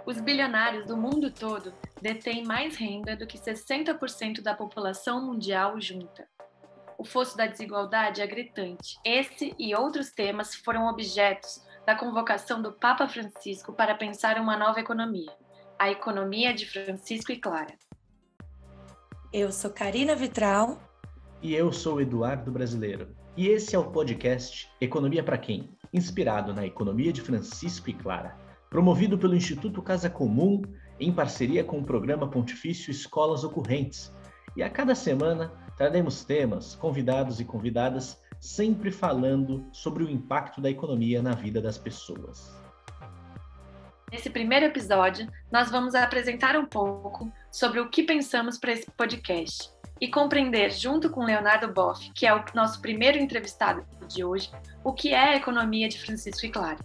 Os bilionários do mundo todo detêm mais renda do que 60% da população mundial junta. O fosso da desigualdade é gritante. Esse e outros temas foram objetos da convocação do Papa Francisco para pensar uma nova economia, a economia de Francisco e Clara. Eu sou Karina Vitral. E eu sou Eduardo Brasileiro. E esse é o podcast Economia para Quem? Inspirado na economia de Francisco e Clara. Promovido pelo Instituto Casa Comum, em parceria com o Programa Pontifício Escolas Ocorrentes. E a cada semana traremos temas, convidados e convidadas, sempre falando sobre o impacto da economia na vida das pessoas. Nesse primeiro episódio, nós vamos apresentar um pouco sobre o que pensamos para esse podcast e compreender, junto com Leonardo Boff, que é o nosso primeiro entrevistado de hoje, o que é a economia de Francisco e Clara.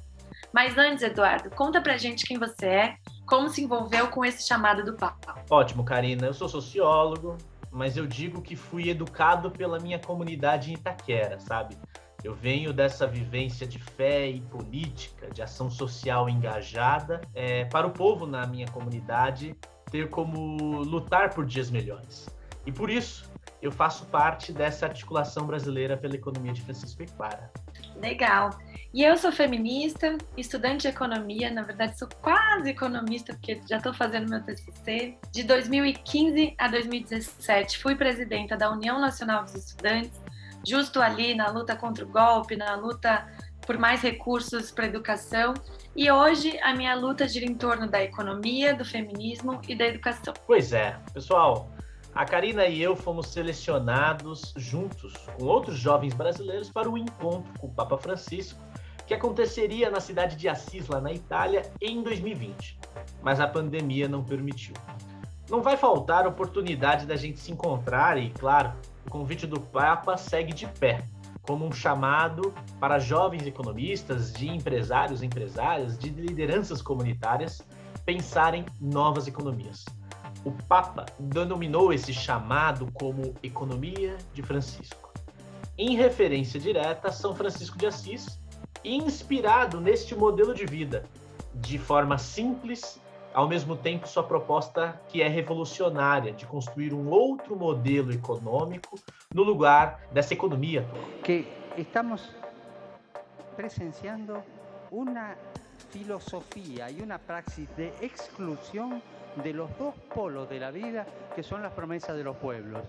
Mas antes, Eduardo, conta pra gente quem você é, como se envolveu com esse chamado do Papa. Ótimo, Karina. Eu sou sociólogo, mas eu digo que fui educado pela minha comunidade em Itaquera, sabe? Eu venho dessa vivência de fé e política, de ação social engajada, para o povo na minha comunidade ter como lutar por dias melhores. E por isso, eu faço parte dessa articulação brasileira pela economia de Francisco e Clara. Legal. E eu sou feminista, estudante de economia, na verdade sou quase economista, porque já estou fazendo meu TCC. De 2015 a 2017 fui presidenta da União Nacional dos Estudantes, justo ali na luta contra o golpe, na luta por mais recursos para a educação. E hoje a minha luta gira em torno da economia, do feminismo e da educação. Pois é, pessoal. A Karina e eu fomos selecionados juntos com outros jovens brasileiros para o encontro com o Papa Francisco, que aconteceria na cidade de Assis, lá na Itália, em 2020. Mas a pandemia não permitiu. Não vai faltar oportunidade da gente se encontrar e, claro, o convite do Papa segue de pé, como um chamado para jovens economistas, de empresários e empresárias, de lideranças comunitárias, pensarem novas economias. O Papa denominou esse chamado como Economia de Francisco, em referência direta a São Francisco de Assis e inspirado neste modelo de vida, de forma simples, ao mesmo tempo sua proposta que é revolucionária, de construir um outro modelo econômico no lugar dessa economia. Que estamos presenciando uma filosofía y una praxis de exclusión de los dos polos de la vida que son las promesas de los pueblos.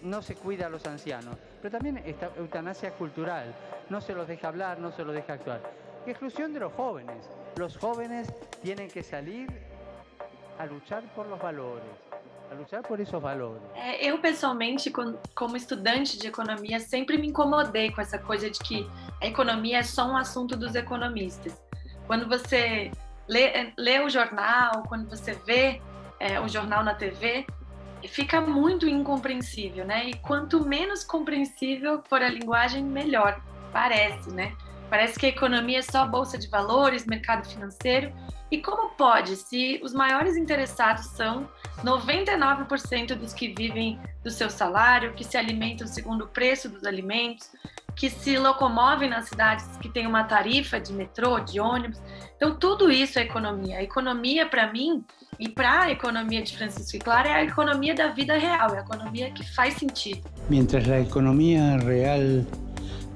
No se cuida a los ancianos, pero también esta eutanasia cultural, no se los deja hablar, no se los deja actuar. Y exclusión de los jóvenes. Los jóvenes tienen que salir a luchar por los valores, a luchar por esos valores. Eu, pessoalmente, como estudante de economia, sempre me incomodei com essa coisa de que a economia é só um assunto dos economistas. Quando você lê o jornal, quando você vê o jornal na TV, fica muito incompreensível, né? E quanto menos compreensível for a linguagem, melhor, parece, né? Parece que a economia é só bolsa de valores, mercado financeiro. E como pode, se os maiores interessados são 99% dos que vivem do seu salário, que se alimentam segundo o preço dos alimentos, que se locomovem nas cidades que têm uma tarifa de metrô, de ônibus. Então, tudo isso é economia. A economia, para mim, e para a economia de Francisco e Clara, é a economia da vida real, é a economia que faz sentido. Mientras la economía real,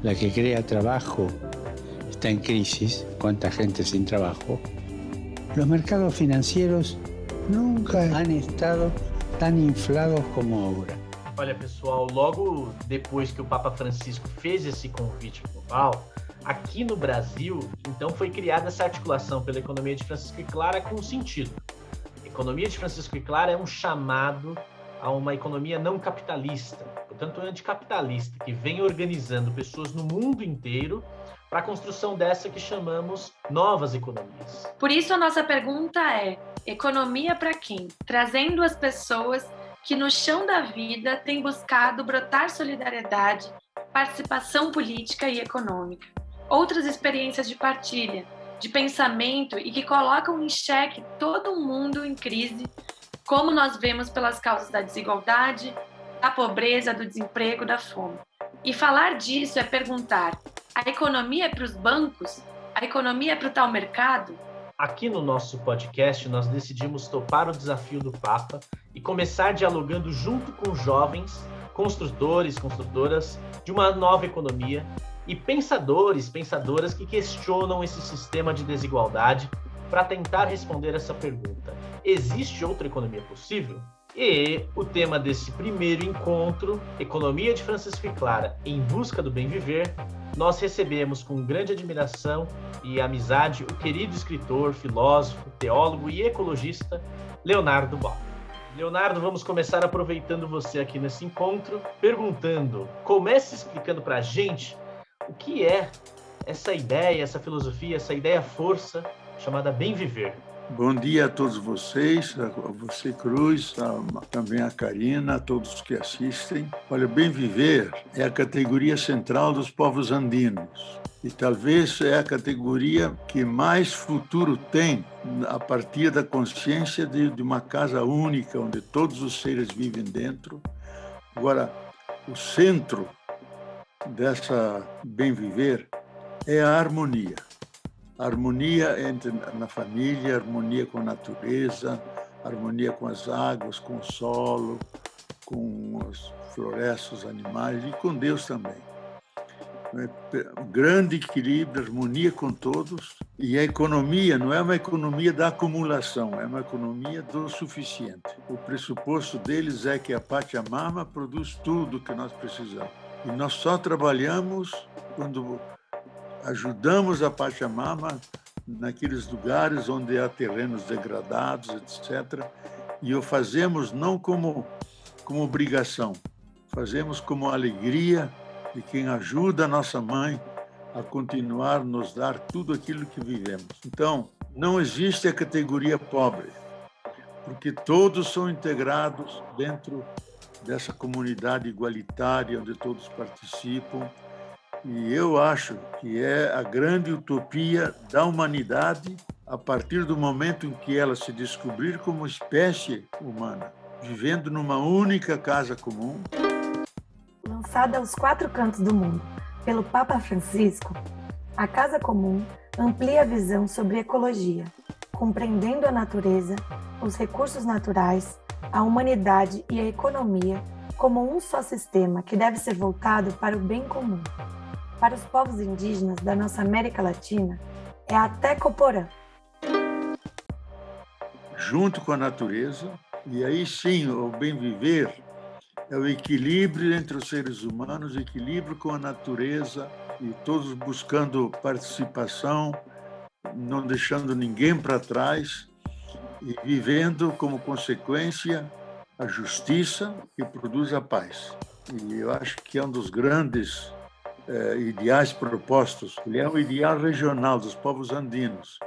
la que crea trabajo, está en crisis, cuánta gente sin trabajo, los mercados financieros nunca han estado tan inflados como ahora. Olha, pessoal, logo depois que o Papa Francisco fez esse convite global, aqui no Brasil, então foi criada essa articulação pela economia de Francisco e Clara com um sentido. A economia de Francisco e Clara é um chamado a uma economia não capitalista, portanto anticapitalista, que vem organizando pessoas no mundo inteiro para a construção dessa que chamamos novas economias. Por isso a nossa pergunta é: economia para quem? Trazendo as pessoas que no chão da vida têm buscado brotar solidariedade, participação política e econômica. Outras experiências de partilha, de pensamento e que colocam em xeque todo um mundo em crise, como nós vemos pelas causas da desigualdade, da pobreza, do desemprego, da fome. E falar disso é perguntar: a economia é para os bancos? A economia é para o tal mercado? Aqui no nosso podcast, nós decidimos topar o desafio do Papa e começar dialogando junto com jovens, construtores, construtoras de uma nova economia e pensadores, pensadoras que questionam esse sistema de desigualdade para tentar responder essa pergunta: existe outra economia possível? E o tema desse primeiro encontro, Economia de Francisco e Clara em busca do bem viver, nós recebemos com grande admiração e amizade o querido escritor, filósofo, teólogo e ecologista Leonardo Boff. Leonardo, vamos começar aproveitando você aqui nesse encontro, perguntando, comece explicando para a gente o que é essa ideia, essa filosofia, essa ideia-força chamada bem viver. Bom dia a todos vocês, a você, Cruz, também a Karina, a todos que assistem. Olha, bem viver é a categoria central dos povos andinos e talvez é a categoria que mais futuro tem a partir da consciência de uma casa única, onde todos os seres vivem dentro. Agora, o centro dessa bem viver é a harmonia. Harmonia na família, harmonia com a natureza, harmonia com as águas, com o solo, com as florestas, os animais e com Deus também. Grande equilíbrio, harmonia com todos. E a economia não é uma economia da acumulação, é uma economia do suficiente. O pressuposto deles é que a Pachamama produz tudo que nós precisamos. E nós só trabalhamos quando ajudamos a Pachamama naqueles lugares onde há terrenos degradados, etc. E o fazemos não como obrigação, fazemos como alegria de quem ajuda a nossa mãe a continuar a nos dar tudo aquilo que vivemos. Então, não existe a categoria pobre, porque todos são integrados dentro dessa comunidade igualitária onde todos participam. E eu acho que é a grande utopia da humanidade a partir do momento em que ela se descobrir como espécie humana, vivendo numa única casa comum. Lançada aos 4 cantos do mundo pelo Papa Francisco, a Casa Comum amplia a visão sobre ecologia, compreendendo a natureza, os recursos naturais, a humanidade e a economia como um só sistema que deve ser voltado para o bem comum. Para os povos indígenas da nossa América Latina, é a Tecoporã. Junto com a natureza, e aí sim, o bem viver é o equilíbrio entre os seres humanos, o equilíbrio com a natureza, e todos buscando participação, não deixando ninguém para trás, e vivendo como consequência a justiça que produz a paz. E eu acho que é um dos grandes ideais propostos. Ele é um ideal regional dos povos andinos,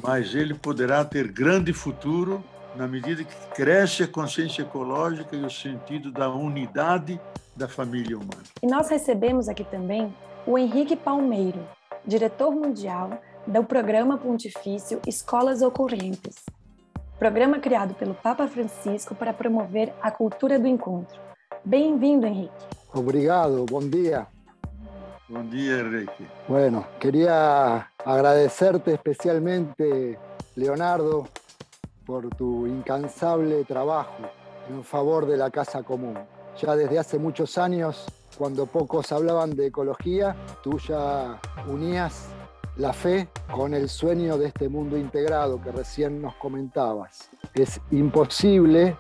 mas ele poderá ter grande futuro na medida que cresce a consciência ecológica e o sentido da unidade da família humana. E nós recebemos aqui também o Henrique Palmeiro, diretor mundial do Programa Pontifício Escolas Ocorrentes, programa criado pelo Papa Francisco para promover a cultura do encontro. Bem-vindo, Henrique. Obrigado, bom dia. Bom dia, Enrique. Bueno, quería agradecerte especialmente, Leonardo, por tu incansable trabajo en favor de la Casa Común. Ya desde hace muchos años, cuando pocos hablaban de ecología, tú ya unías la fe con el sueño de este mundo integrado que recién nos comentabas. Es imposible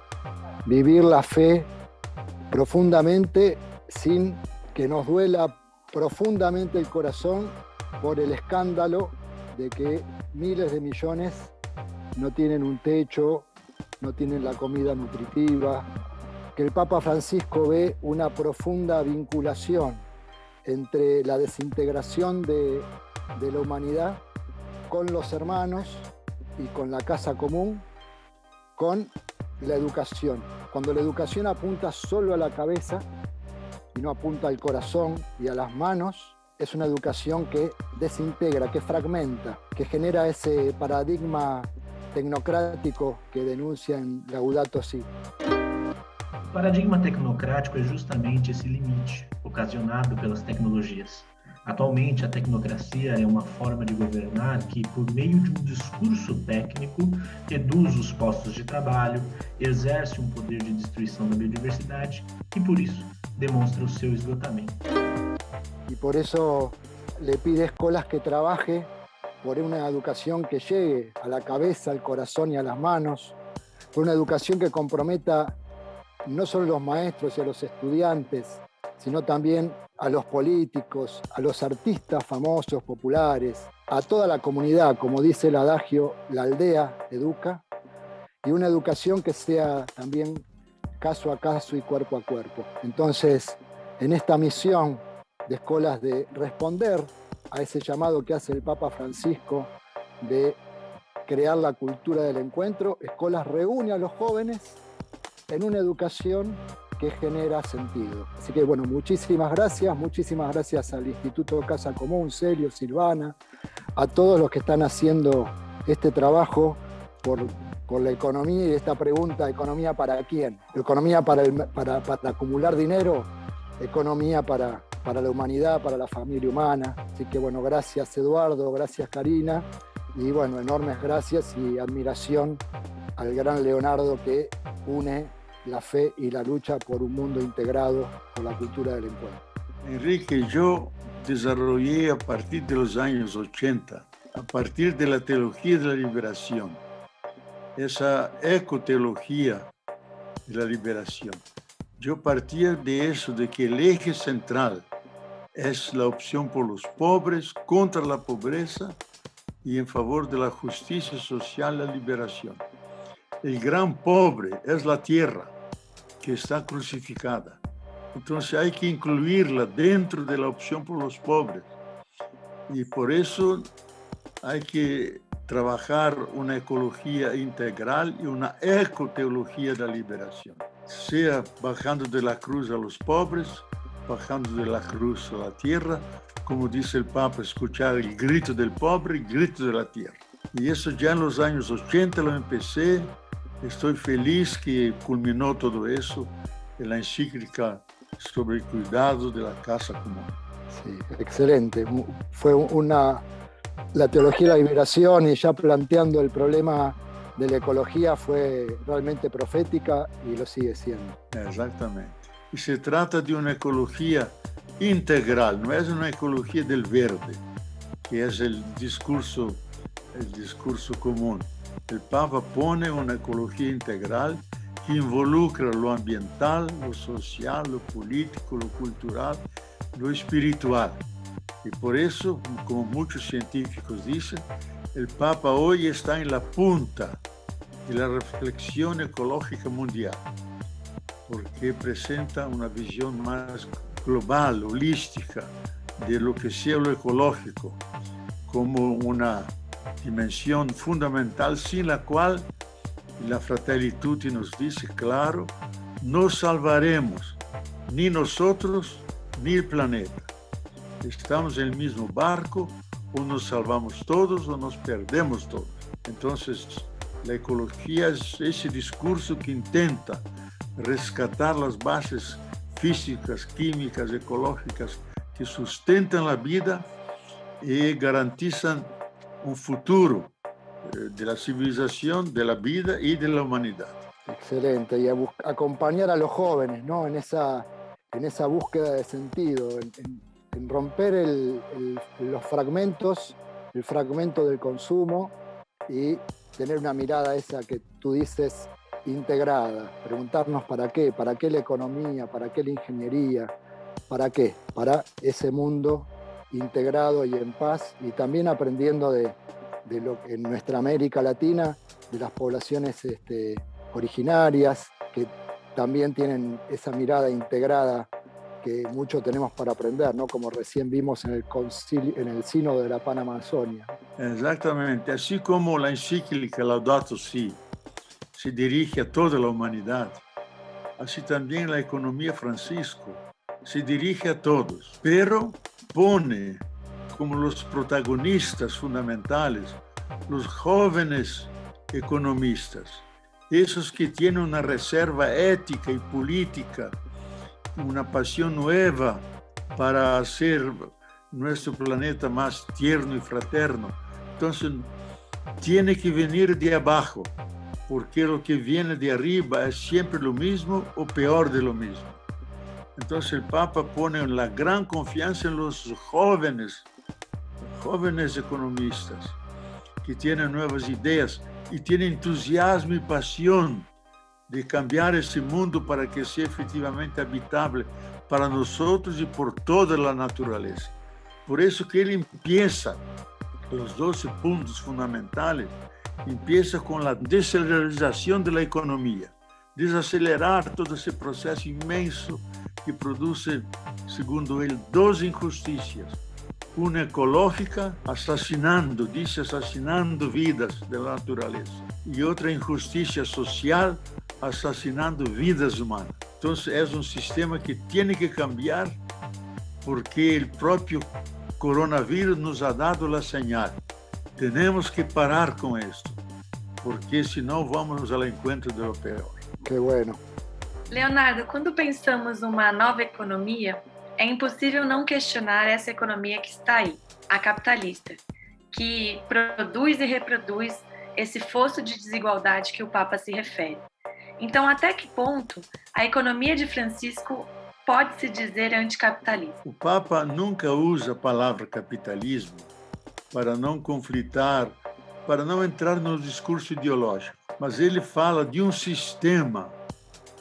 vivir la fe profundamente sin que nos duela profundamente el corazón por el escándalo de que miles de millones no tienen un techo, no tienen la comida nutritiva, que el Papa Francisco ve una profunda vinculación entre la desintegración de la humanidad con los hermanos y con la casa común, con la educación. Cuando la educación apunta solo a la cabeza y no apunta al corazón y a las manos, es una educación que desintegra, que fragmenta, que genera ese paradigma tecnocrático que denuncia em Laudato Si. O paradigma tecnocrático é justamente esse limite ocasionado pelas tecnologias. Atualmente, a tecnocracia é uma forma de governar que, por meio de um discurso técnico, reduz os postos de trabalho, exerce um poder de destruição da biodiversidade e, por isso, demonstra o seu esgotamento. Y por eso le pide a escuelas que trabaje por una educación que llegue a la cabeza, al corazón y a las manos, por una educación que comprometa no solo a los maestros y a los estudiantes, sino también a los políticos, a los artistas famosos, populares, a toda la comunidad, como dice el adagio, la aldea educa, y una educación que sea también caso a caso y cuerpo a cuerpo. Entonces, en esta misión de escuelas de responder a ese llamado que hace el Papa Francisco de crear la cultura del encuentro, escuelas reúne a los jóvenes en una educación que genera sentido. Así que bueno, muchísimas gracias al Instituto Casa Común, Celio, Silvana, a todos los que están haciendo este trabajo por la economía y esta pregunta, ¿economía para quién? ¿Economía para acumular dinero? ¿Economía para la humanidad, para la familia humana? Así que bueno, gracias Eduardo, gracias Karina, y bueno, enormes gracias y admiración al gran Leonardo que une la fe y la lucha por un mundo integrado por la cultura del encuentro. Enrique, yo desarrollé a partir de los años 80, a partir de la teología de la liberación, esa ecoteología de la liberación. Yo partía de eso, de que el eje central es la opción por los pobres, contra la pobreza y en favor de la justicia social, la liberación. El gran pobre es la tierra, que está crucificada. Entonces hay que incluirla dentro de la opción por los pobres. Y por eso hay que trabajar una ecología integral y una ecoteología de la liberación. Sea bajando de la cruz a los pobres, bajando de la cruz a la tierra, como dice el Papa, escuchar el grito del pobre, el grito de la tierra. Y eso ya en los años 80 lo empecé. Estoy feliz que culminó todo eso en la encíclica sobre el cuidado de la casa común. Sí, excelente. Fue la teología de la liberación y ya planteando el problema de la ecología fue realmente profética y lo sigue siendo. Exactamente. Y se trata de una ecología integral, no es una ecología del verde, que es el discurso común. El Papa pone una ecología integral que involucra lo ambiental, lo social, lo político, lo cultural, lo espiritual. Y por eso, como muchos científicos dicen, el Papa hoy está en la punta de la reflexión ecológica mundial, porque presenta una visión más global, holística, de lo que sea lo ecológico, como una dimensión fundamental sin la cual, la Fratelli Tutti nos dice claro, no salvaremos ni nosotros ni el planeta. Estamos en el mismo barco, o nos salvamos todos o nos perdemos todos. Entonces, la ecología es ese discurso que intenta rescatar las bases físicas, químicas, ecológicas que sustentan la vida y garantizan un futuro de la civilización, de la vida y de la humanidad. Excelente, y acompañar a los jóvenes, ¿no? en esa búsqueda de sentido, en romper los fragmentos, el fragmento del consumo y tener una mirada esa que tú dices integrada, preguntarnos para qué la economía, para qué la ingeniería, para qué, para ese mundo integrado y en paz, y también aprendiendo de lo que en nuestra América Latina, de las poblaciones originarias, que también tienen esa mirada integrada que mucho tenemos para aprender, ¿no? Como recién vimos en el Sínodo de la Panamazonia. Exactamente, así como la encíclica Laudato Si se dirige a toda la humanidad, así también la economía Francisco se dirige a todos, pero pone como los protagonistas fundamentales los jóvenes economistas, esos que tienen una reserva ética y política, una pasión nueva para hacer nuestro planeta más tierno y fraterno. Entonces, tiene que venir de abajo, porque lo que viene de arriba es siempre lo mismo o peor de lo mismo. Entonces, el Papa pone la gran confianza en los jóvenes economistas, que tienen nuevas ideas y tienen entusiasmo y pasión de cambiar ese mundo para que sea efectivamente habitable para nosotros y por toda la naturaleza. Por eso que él empieza los 12 puntos fundamentales, empieza con la desaceleración de la economía, desacelerar todo ese proceso inmenso que produce, segundo él, 2 injusticias. Una ecológica, assassinando vidas de la naturaleza, y otra injusticia social, assassinando vidas humanas. Entonces, es un sistema que tiene que cambiar porque el propio coronavirus nos ha dado la señal. Tenemos que parar con esto, porque senão vamos ao encontro de lo peor. Qué bueno. Leonardo, quando pensamos numa nova economia, é impossível não questionar essa economia que está aí, a capitalista, que produz e reproduz esse fosso de desigualdade que o Papa se refere. Então, até que ponto a economia de Francisco pode se dizer anticapitalista? O Papa nunca usa a palavra capitalismo para não conflitar, para não entrar no discurso ideológico, mas ele fala de um sistema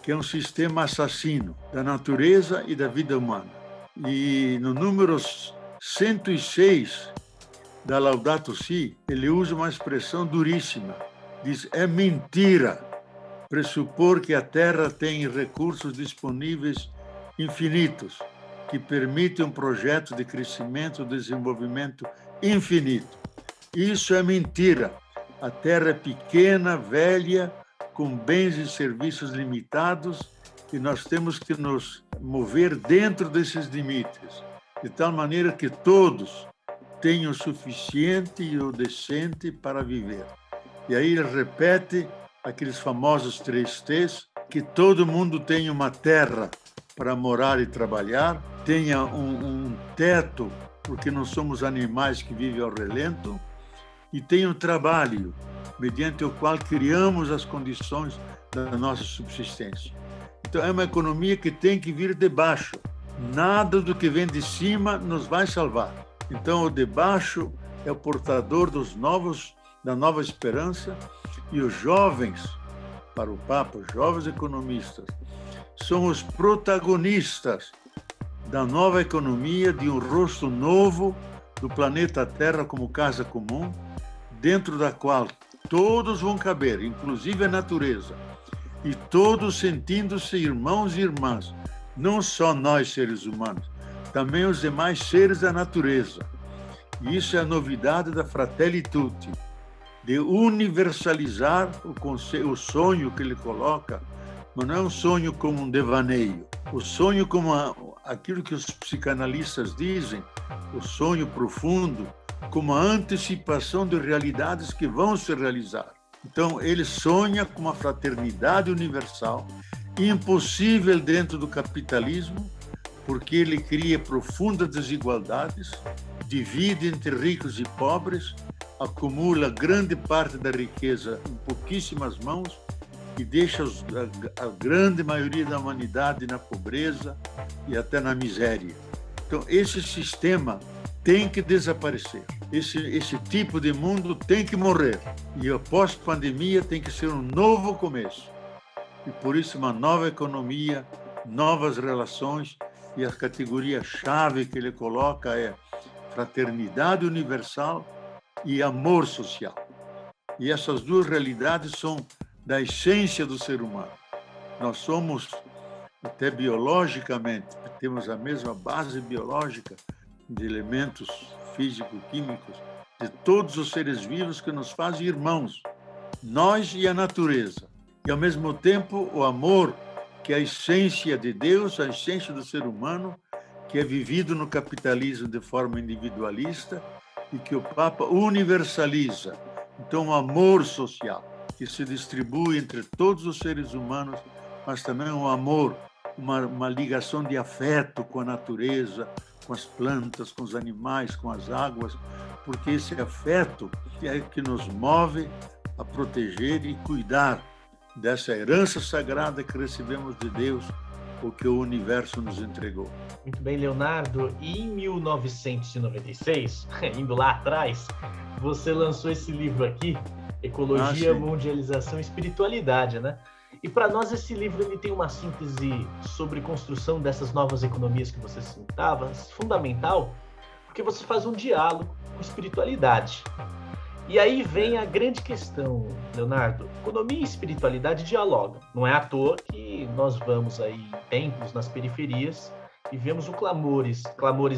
que é um sistema assassino da natureza e da vida humana. E no número 106 da Laudato Si, ele usa uma expressão duríssima. Diz, é mentira pressupor que a Terra tem recursos disponíveis infinitos, que permitem um projeto de crescimento e desenvolvimento infinito. Isso é mentira. A Terra é pequena, velha, com bens e serviços limitados, e nós temos que nos mover dentro desses limites, de tal maneira que todos tenham o suficiente e o decente para viver. E aí ele repete aqueles famosos 3 T's, que todo mundo tenha uma terra para morar e trabalhar, tenha um teto, porque não somos animais que vivem ao relento, e tenha um trabalho, mediante o qual criamos as condições da nossa subsistência. Então, é uma economia que tem que vir de baixo. Nada do que vem de cima nos vai salvar. Então, o de baixo é o portador da nova esperança, e os jovens, para o Papa, os jovens economistas, são os protagonistas da nova economia, de um rosto novo do planeta Terra como casa comum, dentro da qual todos vão caber, inclusive a natureza, e todos sentindo-se irmãos e irmãs, não só nós seres humanos, também os demais seres da natureza. E isso é a novidade da Fratelli Tutti, de universalizar o sonho que ele coloca, mas não é um sonho como um devaneio, o sonho como aquilo que os psicanalistas dizem, o sonho profundo, como a antecipação de realidades que vão se realizar. Então, ele sonha com uma fraternidade universal, impossível dentro do capitalismo, porque ele cria profundas desigualdades, divide entre ricos e pobres, acumula grande parte da riqueza em pouquíssimas mãos e deixa a grande maioria da humanidade na pobreza e até na miséria. Então, esse sistema tem que desaparecer. Esse tipo de mundo tem que morrer. E a pós-pandemia tem que ser um novo começo. E por isso uma nova economia, novas relações, e a categoria-chave que ele coloca é fraternidade universal e amor social. E essas duas realidades são da essência do ser humano. Nós somos, até biologicamente, temos a mesma base biológica de elementos físico-químicos de todos os seres vivos que nos fazem irmãos, nós e a natureza. E, ao mesmo tempo, o amor, que é a essência de Deus, a essência do ser humano, que é vivido no capitalismo de forma individualista e que o Papa universaliza. Então, o amor social, que se distribui entre todos os seres humanos, mas também um amor, uma ligação de afeto com a natureza, com as plantas, com os animais, com as águas, porque esse afeto é que nos move a proteger e cuidar dessa herança sagrada que recebemos de Deus, o que o universo nos entregou. Muito bem, Leonardo. E em 1996, indo lá atrás, você lançou esse livro aqui, Ecologia, Mundialização e Espiritualidade, né? E para nós esse livro ele tem uma síntese sobre construção dessas novas economias que você citava, fundamental, porque você faz um diálogo com espiritualidade. E aí vem a grande questão, Leonardo. Economia e espiritualidade dialogam. Não é à toa que nós vamos aí em templos, nas periferias, e vemos clamores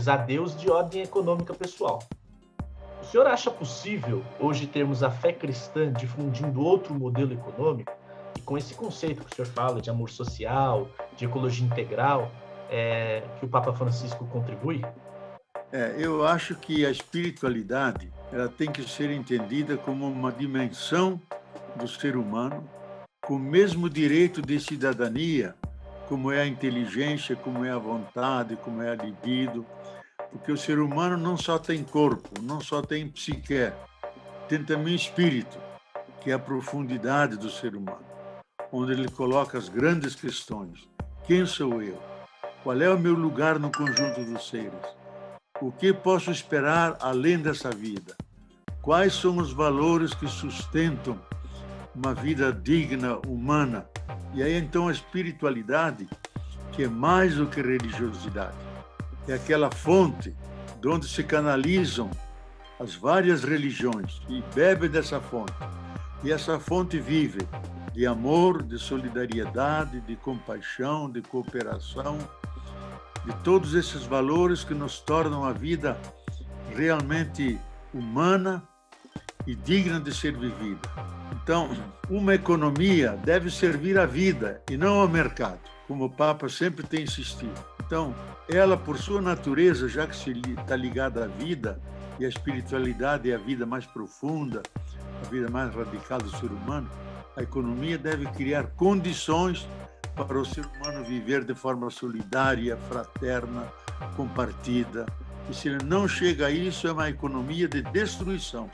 a Deus de ordem econômica pessoal. O senhor acha possível hoje termos a fé cristã difundindo outro modelo econômico? E com esse conceito que o senhor fala de amor social, de ecologia integral, que o Papa Francisco contribui? Eu acho que a espiritualidade ela tem que ser entendida como uma dimensão do ser humano, com o mesmo direito de cidadania, como é a inteligência, como é a vontade, como é a libido, porque o ser humano não só tem corpo, não só tem psique, tem também espírito, que é a profundidade do ser humano, onde ele coloca as grandes questões. Quem sou eu? Qual é o meu lugar no conjunto dos seres? O que posso esperar além dessa vida? Quais são os valores que sustentam uma vida digna, humana? E aí, então, a espiritualidade, que é mais do que religiosidade, é aquela fonte de onde se canalizam as várias religiões e bebe dessa fonte. E essa fonte vive de amor, de solidariedade, de compaixão, de cooperação, de todos esses valores que nos tornam a vida realmente humana e digna de ser vivida. Então, uma economia deve servir à vida e não ao mercado, como o Papa sempre tem insistido. Então, ela, por sua natureza, já que está ligada à vida, e a espiritualidade é a vida mais profunda, a vida mais radical do ser humano, a economia deve criar condições para o ser humano viver de forma solidária, fraterna, compartida. E se ele não chega a isso, é uma economia de destruição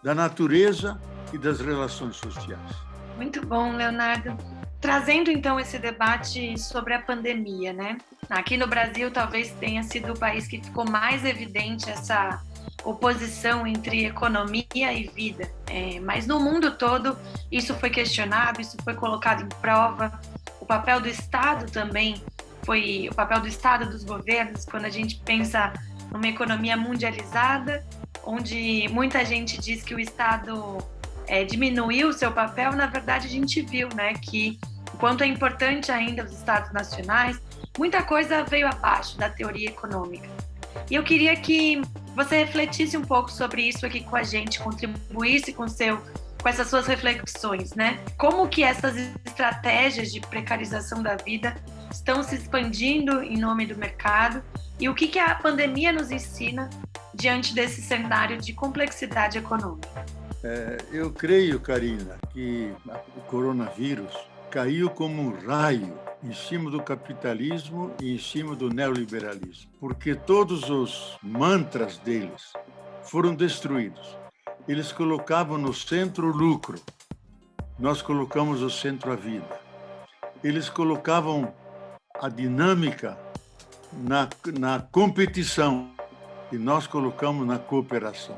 da natureza e das relações sociais. Muito bom, Leonardo. Trazendo então esse debate sobre a pandemia, né? Aqui no Brasil talvez tenha sido o país que ficou mais evidente essa oposição entre economia e vida. Mas no mundo todo isso foi questionado, isso foi colocado em prova. O papel do Estado também foi o papel do Estado, dos governos, quando a gente pensa numa economia mundializada, onde muita gente diz que o Estado diminuiu o seu papel. Na verdade, a gente viu, né, que o quanto é importante ainda os Estados nacionais, muita coisa veio abaixo da teoria econômica. E eu queria que você refletisse um pouco sobre isso aqui com a gente, contribuísse com essas suas reflexões, né? Como que essas estratégias de precarização da vida estão se expandindo em nome do mercado e o que a pandemia nos ensina diante desse cenário de complexidade econômica? Eu creio, Karina, que o coronavírus caiu como um raio em cima do capitalismo e em cima do neoliberalismo, porque todos os mantras deles foram destruídos. Eles colocavam no centro o lucro, nós colocamos no centro a vida. Eles colocavam a dinâmica na competição e nós colocamos na cooperação.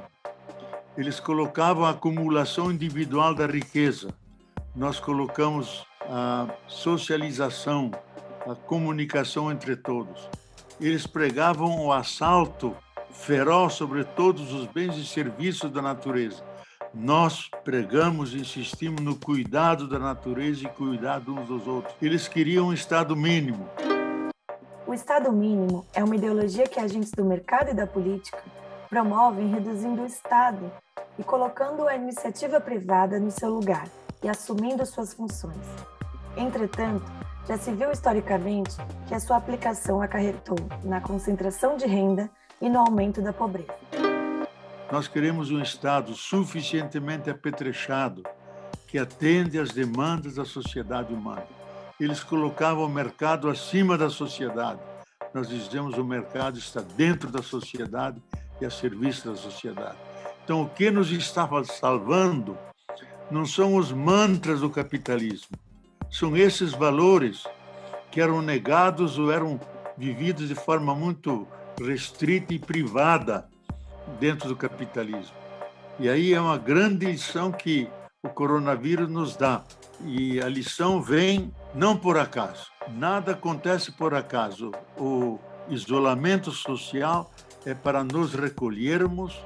Eles colocavam a acumulação individual da riqueza, nós colocamos a socialização, a comunicação entre todos. Eles pregavam o assalto feroz sobre todos os bens e serviços da natureza. Nós pregamos e insistimos no cuidado da natureza e cuidado uns dos outros. Eles queriam um Estado mínimo. O Estado mínimo é uma ideologia que agentes do mercado e da política promovem reduzindo o Estado e colocando a iniciativa privada no seu lugar e assumindo suas funções. Entretanto, já se viu historicamente que a sua aplicação acarretou na concentração de renda e no aumento da pobreza. Nós queremos um Estado suficientemente apetrechado que atende às demandas da sociedade humana. Eles colocavam o mercado acima da sociedade. nós dizemos que o mercado está dentro da sociedade e a serviço da sociedade. Então, o que nos estava salvando não são os mantras do capitalismo, são esses valores que eram negados ou eram vividos de forma muito restrita e privada dentro do capitalismo. E aí é uma grande lição que o coronavírus nos dá. E a lição vem não por acaso. Nada acontece por acaso. O isolamento social é para nos recolhermos,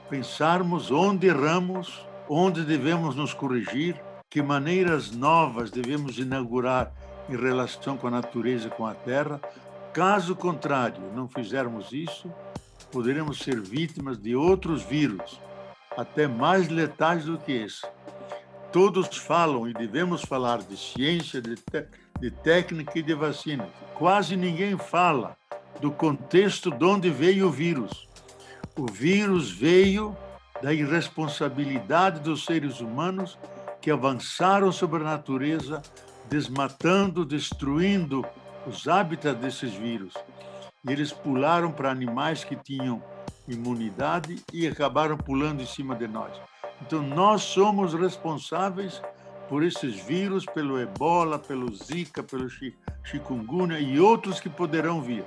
pensarmos onde erramos, onde devemos nos corrigir, que maneiras novas devemos inaugurar em relação com a natureza e com a terra. Caso contrário, não fizermos isso, poderemos ser vítimas de outros vírus, até mais letais do que esse. Todos falam, e devemos falar, de ciência, de técnica e de vacina. Quase ninguém fala do contexto de onde veio o vírus. O vírus veio da irresponsabilidade dos seres humanos que avançaram sobre a natureza, desmatando, destruindo os hábitats desses vírus. E eles pularam para animais que tinham imunidade e acabaram pulando em cima de nós. Então, nós somos responsáveis por esses vírus, pelo ebola, pelo zika, pelo chikungunya e outros que poderão vir.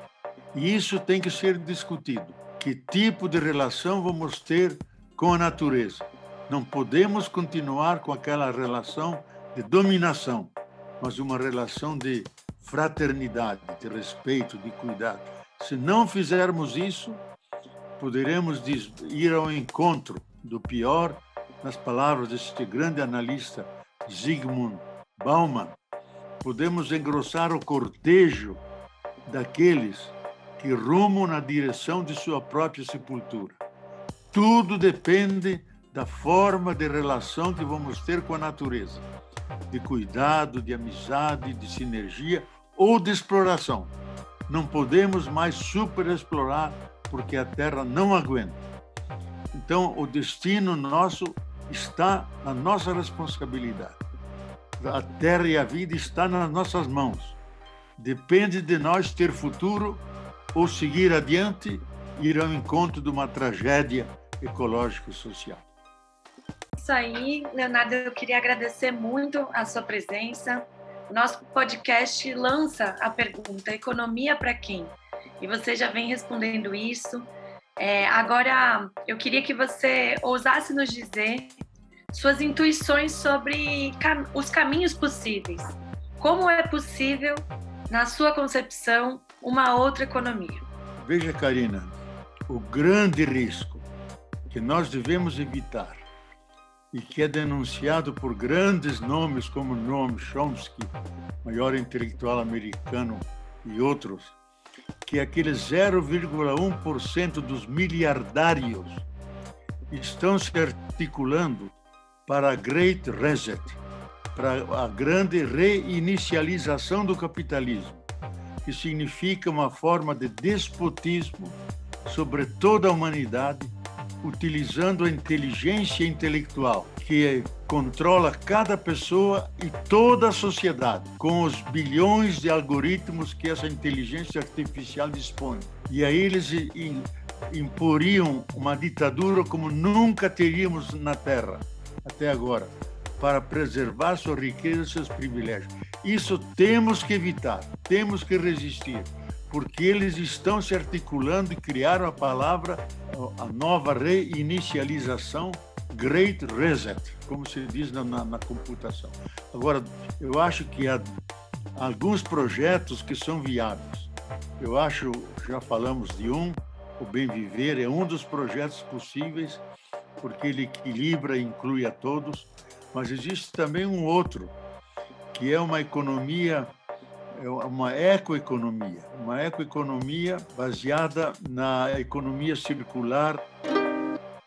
E isso tem que ser discutido. Que tipo de relação vamos ter com a natureza? Não podemos continuar com aquela relação de dominação, mas uma relação de fraternidade, de respeito, de cuidado. Se não fizermos isso, poderemos ir ao encontro do pior, nas palavras deste grande analista Zygmunt Bauman. Podemos engrossar o cortejo daqueles que rumam na direção de sua própria sepultura. Tudo depende da forma de relação que vamos ter com a natureza, de cuidado, de amizade, de sinergia ou de exploração. Não podemos mais superexplorar porque a Terra não aguenta. Então, o destino nosso está na nossa responsabilidade. A Terra e a vida estão nas nossas mãos. Depende de nós ter futuro ou seguir adiante e ir ao encontro de uma tragédia ecológica e social. Isso aí, Leonardo, eu queria agradecer muito a sua presença. O nosso podcast lança a pergunta: economia para quem? E você já vem respondendo isso. Agora, eu queria que você ousasse nos dizer suas intuições sobre os caminhos possíveis. Como é possível, na sua concepção, uma outra economia? Veja, Karina, o grande risco que nós devemos evitar e que é denunciado por grandes nomes como Noam Chomsky, maior intelectual americano, e outros, que aqueles 0,1% dos miliardários estão se articulando para a Great Reset, para a grande reinicialização do capitalismo, que significa uma forma de despotismo sobre toda a humanidade, utilizando a inteligência intelectual, que controla cada pessoa e toda a sociedade, com os bilhões de algoritmos que essa inteligência artificial dispõe. E aí eles imporiam uma ditadura como nunca teríamos na Terra até agora, para preservar sua riqueza e seus privilégios. Isso temos que evitar, temos que resistir, porque eles estão se articulando e criaram a palavra, a nova reinicialização, Great Reset, como se diz na computação. Agora, eu acho que há alguns projetos que são viáveis. Eu acho, já falamos de o Bem Viver é um dos projetos possíveis, porque ele equilibra e inclui a todos, mas existe também um outro, que é uma economia, uma ecoeconomia baseada na economia circular.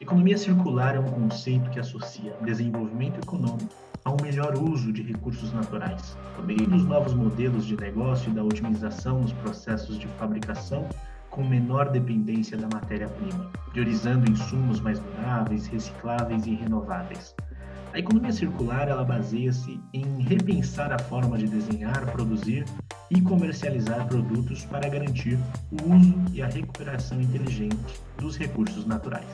Economia circular é um conceito que associa desenvolvimento econômico a um melhor uso de recursos naturais, por meio dos novos modelos de negócio e da otimização nos processos de fabricação com menor dependência da matéria-prima, priorizando insumos mais duráveis, recicláveis e renováveis. A economia circular ela baseia-se em repensar a forma de desenhar, produzir e comercializar produtos para garantir o uso e a recuperação inteligente dos recursos naturais.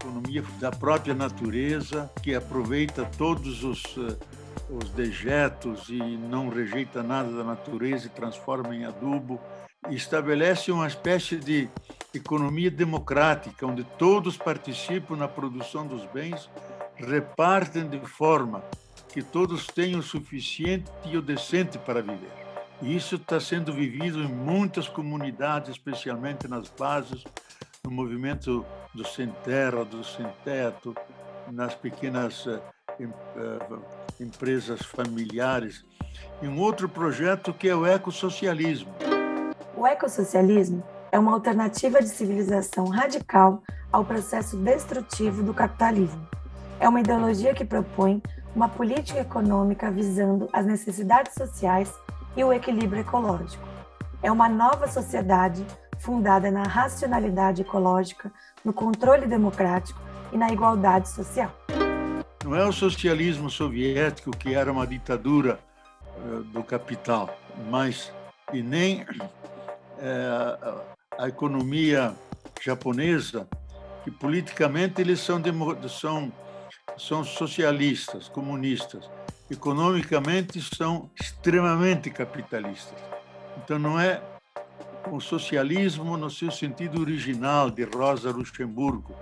Economia da própria natureza, que aproveita todos os dejetos e não rejeita nada da natureza e transforma em adubo, e estabelece uma espécie de economia democrática, onde todos participam na produção dos bens, repartem de forma que todos tenham o suficiente e o decente para viver. E isso está sendo vivido em muitas comunidades, especialmente nas bases, no movimento do sem terra, do sem teto, nas pequenas empresas familiares, e um outro projeto que é o ecossocialismo. O ecossocialismo é uma alternativa de civilização radical ao processo destrutivo do capitalismo. É uma ideologia que propõe uma política econômica visando as necessidades sociais e o equilíbrio ecológico. É uma nova sociedade fundada na racionalidade ecológica, no controle democrático e na igualdade social. Não é o socialismo soviético, que era uma ditadura do capital, e nem a economia japonesa, que politicamente eles são socialistas, comunistas. Economicamente são extremamente capitalistas. Então não é o socialismo no seu sentido original de Rosa Luxemburgo,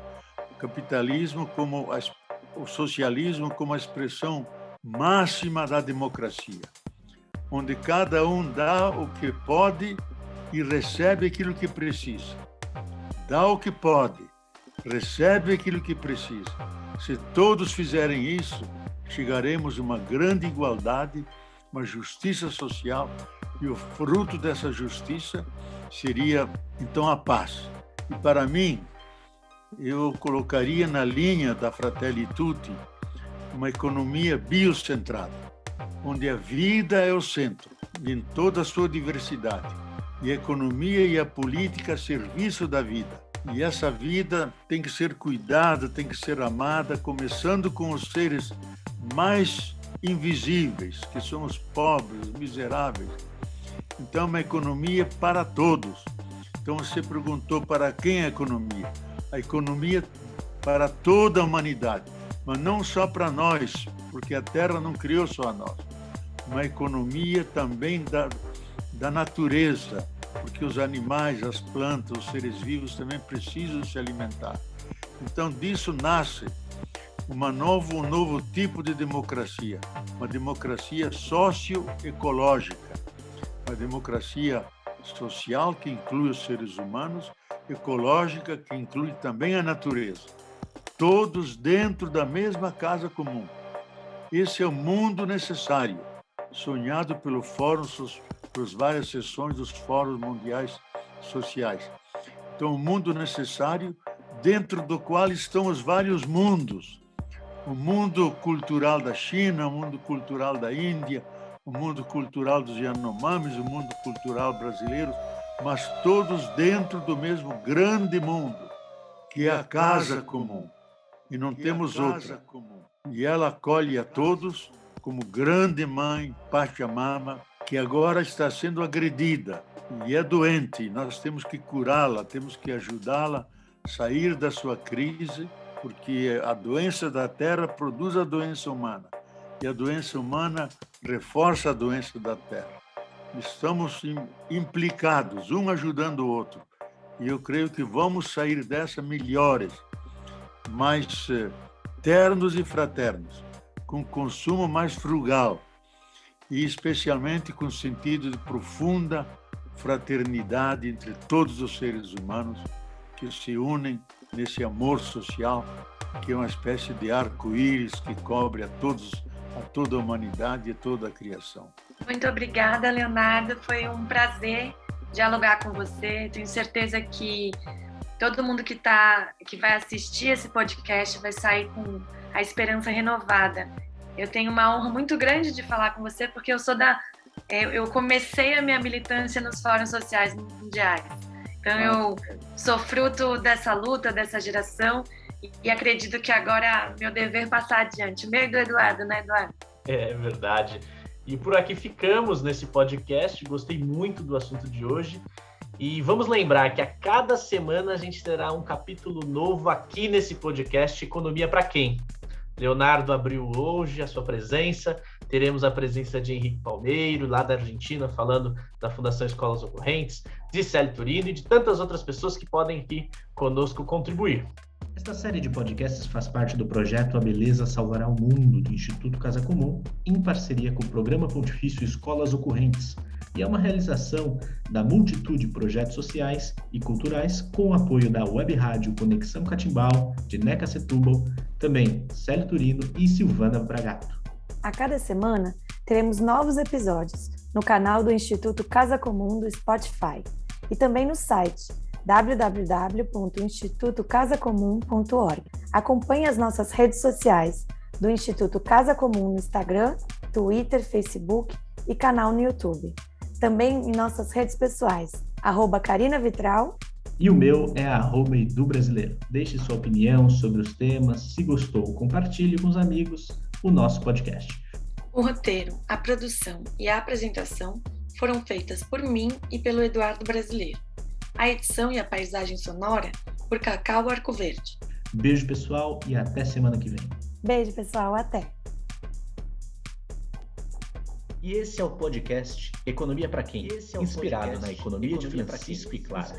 o socialismo como a expressão máxima da democracia, onde cada um dá o que pode e recebe aquilo que precisa. Dá o que pode, recebe aquilo que precisa. Se todos fizerem isso, chegaremos a uma grande igualdade, uma justiça social, e o fruto dessa justiça seria, então, a paz. E, para mim, eu colocaria na linha da Fratelli Tutti uma economia biocentrada, onde a vida é o centro, em toda a sua diversidade, e a economia e a política a serviço da vida. E essa vida tem que ser cuidada, tem que ser amada, começando com os seres mais invisíveis, que são os pobres, os miseráveis. Então, uma economia para todos. Então, você perguntou para quem é a economia? A economia para toda a humanidade, mas não só para nós, porque a Terra não criou só a nós. Uma economia também da natureza, porque os animais, as plantas, os seres vivos também precisam se alimentar. Então, disso nasce um novo tipo de democracia, uma democracia socioecológica, uma democracia social que inclui os seres humanos, ecológica que inclui também a natureza, todos dentro da mesma casa comum. Esse é o mundo necessário, sonhado pelo Fórum, pelas várias sessões dos Fóruns Mundiais Sociais. Então, o mundo necessário, dentro do qual estão os vários mundos. O mundo cultural da China, o mundo cultural da Índia, o mundo cultural dos Yanomamis, o mundo cultural brasileiro, mas todos dentro do mesmo grande mundo, que é a casa comum. E não temos outra. E ela acolhe a todos como grande mãe, Pachamama, que agora está sendo agredida e é doente. Nós temos que curá-la, temos que ajudá-la a sair da sua crise, porque a doença da Terra produz a doença humana. E a doença humana reforça a doença da Terra. Estamos implicados, um ajudando o outro. E eu creio que vamos sair dessa melhores, mais ternos e fraternos, com consumo mais frugal e especialmente com sentido de profunda fraternidade entre todos os seres humanos que se unem nesse amor social, que é uma espécie de arco-íris que cobre a toda a humanidade e toda a criação. Muito obrigada, Leonardo. Foi um prazer dialogar com você. Tenho certeza que todo mundo que vai assistir esse podcast vai sair com a esperança renovada. Eu tenho uma honra muito grande de falar com você, porque eu comecei a minha militância nos fóruns sociais mundiais. Então, eu sou fruto dessa luta, dessa geração, e acredito que agora meu dever é passar adiante. Meio do Eduardo, né, Eduardo? É verdade. E por aqui ficamos nesse podcast. Gostei muito do assunto de hoje. E vamos lembrar que a cada semana a gente terá um capítulo novo aqui nesse podcast Economia para Quem? Leonardo abriu hoje a sua presença. Teremos a presença de Henrique Palmeiro, lá da Argentina, falando da Fundação Escolas Ocorrentes, de Célio Turino e de tantas outras pessoas que podem aqui conosco contribuir. Esta série de podcasts faz parte do projeto A Beleza Salvará o Mundo, do Instituto Casa Comum, em parceria com o Programa Pontifício Escolas Ocorrentes, e é uma realização da multitude de projetos sociais e culturais com o apoio da Web Rádio Conexão Catimbau, de Neca Setúbal, também Célio Turino e Silvana Bragato. A cada semana, teremos novos episódios no canal do Instituto Casa Comum do Spotify e também no site www.institutocasacomum.org. Acompanhe as nossas redes sociais do Instituto Casa Comum no Instagram, Twitter, Facebook e canal no YouTube. Também em nossas redes pessoais, @CarinaVitral. E o meu é @EduBrasileiro. Deixe sua opinião sobre os temas. Se gostou, compartilhe com os amigos o nosso podcast. O roteiro, a produção e a apresentação foram feitas por mim e pelo Eduardo Brasileiro. A edição e a paisagem sonora por Cacau Arcoverde. Beijo, pessoal, e até semana que vem. Beijo, pessoal, até. E esse é o podcast Economia para Quem? Inspirado na economia de Francisco e Clara.